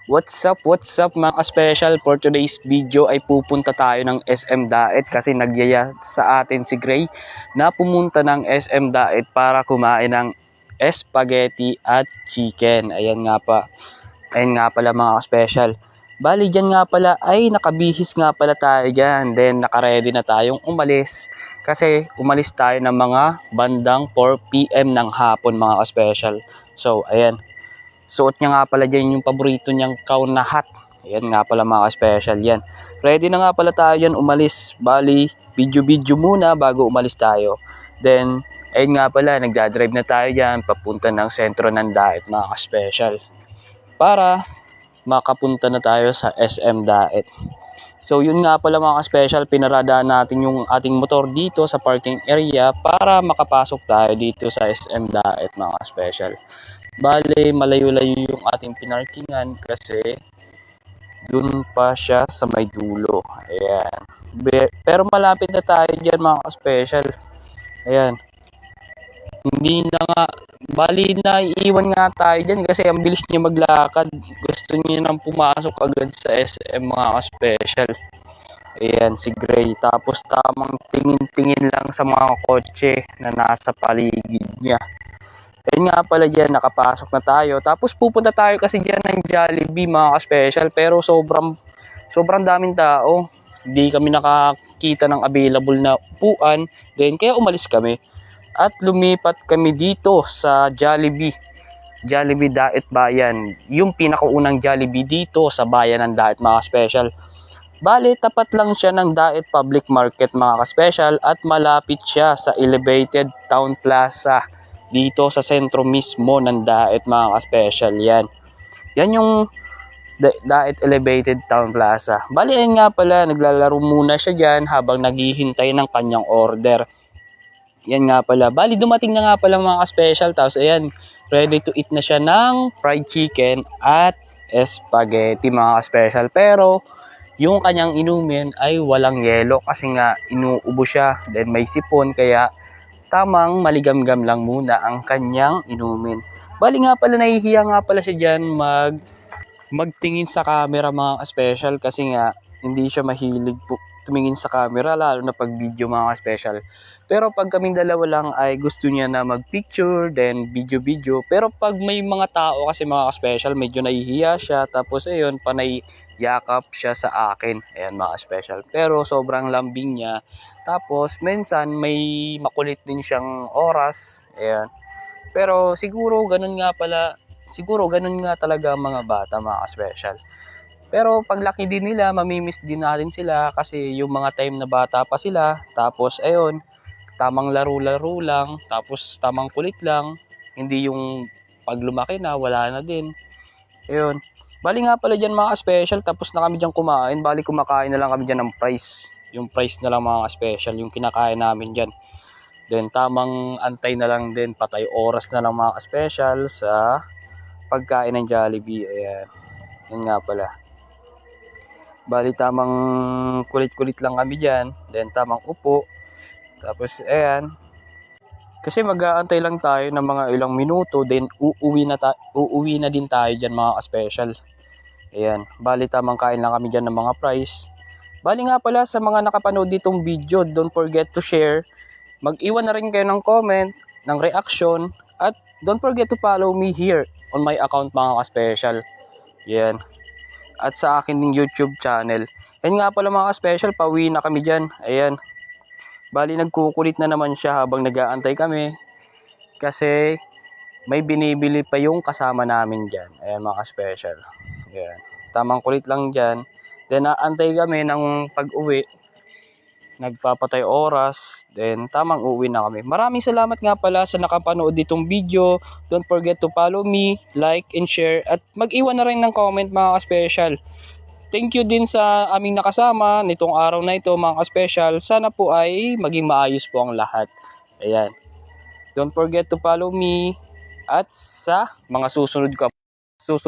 What's up mga special? For today's video ay pupunta tayo ng SM Daet kasi nagyaya sa atin si Gray na pumunta ng SM Daet para kumain ng spaghetti at chicken. Ayan nga pala mga special. Bali dyan nga pala ay nakabihis nga pala tayo dyan. Then nakaready na tayong umalis kasi umalis tayo ng mga bandang 4 PM ng hapon mga special. So ayan. Suot niya nga pala dyan yung paborito niyang gown na hat. Ayan nga pala mga special yan. Ready na nga pala tayo yan umalis. Bali, video muna bago umalis tayo. Then, ayun nga pala, nagdadrive na tayo dyan papunta ng sentro ng Daet mga special. Para makapunta na tayo sa SM Daet. So yun nga pala mga special, pinaradaan natin yung ating motor dito sa parking area para makapasok tayo dito sa SM Daet mga special. Bale, malayo-layo yung ating pinarkingan kasi dun pa siya sa may dulo. Ayan. Pero malapit na tayo dyan mga special. Ayan. Hindi na nga, bali na iiwan nga tayo dyan kasi ang bilis niya maglakad. Gusto niya nang pumasok agad sa SM mga special. Ayan, si Gray. Tapos tamang tingin-tingin lang sa mga kotse na nasa paligid niya. Ayun nga pala dyan, nakapasok na tayo. Tapos pupunta tayo kasi dyan ng Jollibee mga ka-special. Pero sobrang daming tao. Hindi kami nakakita ng available na upuan. Then kaya umalis kami. At lumipat kami dito sa Jollibee. Jollibee Daet Bayan. Yung pinakaunang Jollibee dito sa bayan ng Daet mga ka-special. Bale, tapat lang siya ng Daet Public Market mga ka-special. At malapit siya sa Elevated Town Plaza. Dito sa sentro mismo ng Daet mga ka-special yan. Yan yung Daet Elevated Town Plaza. Bali yan nga pala, naglalaro muna siya dyan habang naghihintay ng kanyang order. Yan nga pala. Bali dumating na nga pala mga ka-special. Tapos ayan, ready to eat na siya ng fried chicken at spaghetti mga ka-special. Pero yung kanyang inumin ay walang yelo kasi nga inuubo siya. Then may sipon kaya tamang maligamgam lang muna ang kanyang inumin. Bali nga pala, nahihiya nga pala siya dyan magtingin sa camera mga special kasi nga hindi siya mahilig tumingin sa camera lalo na pag video mga special. Pero pag kaming dalawa lang ay gusto niya na mag picture then video. Pero pag may mga tao kasi mga special medyo nahihiya siya tapos ayun panay yakap siya sa akin. Ayan mga special. Pero sobrang lambing niya. Tapos minsan may makulit din siyang oras. Ayan. Pero siguro ganun nga talaga ang mga bata mga special. Pero paglaki din nila, mamimiss din natin sila kasi yung mga time na bata pa sila, tapos ayun, tamang laro-laro lang, tapos tamang kulit lang, hindi yung pag lumaki na, wala na din. Ayun. Bali nga pala dyan mga special, tapos na kami dyan kumain, bali kumakain na lang kami dyan ng price. Yung price na lang mga special, yung kinakain namin dyan. Then tamang antay na lang din, patay oras na lang mga special sa pagkain ng Jollibee. Ayan. Yan nga pala. Bali tamang kulit-kulit lang kami dyan. Then tamang upo. Tapos ayan. Kasi mag-aantay lang tayo ng mga ilang minuto. Then uuwi na din tayo dyan mga ka-special. Ayan. Bali tamang kain lang kami dyan ng mga price. Bali nga pala sa mga nakapanood ditong video, don't forget to share. Mag-iwan na rin kayo ng comment, ng reaction. At don't forget to follow me here on my account mga ka-special. Ayan. At sa akin ng YouTube channel. Yan nga pala mga special, pauwi na kami dyan. Ayan. Bali nagkukulit na naman siya habang nag-aantay kami. Kasi may binibili pa yung kasama namin dyan. Ayan mga special. Ayan. Tamang kulit lang dyan. Then naantay kami ng pag-uwi. Nagpapatay oras. Then tamang uwi na kami. Maraming salamat nga pala sa nakapanood ditong video. Don't forget to follow me, like and share. At mag-iwan na rin ng comment mga ka-special. Thank you din sa aming nakasama nitong araw na ito mga ka-special. Sana po ay maging maayos po ang lahat. Ayan. Don't forget to follow me. At sa mga susunod ko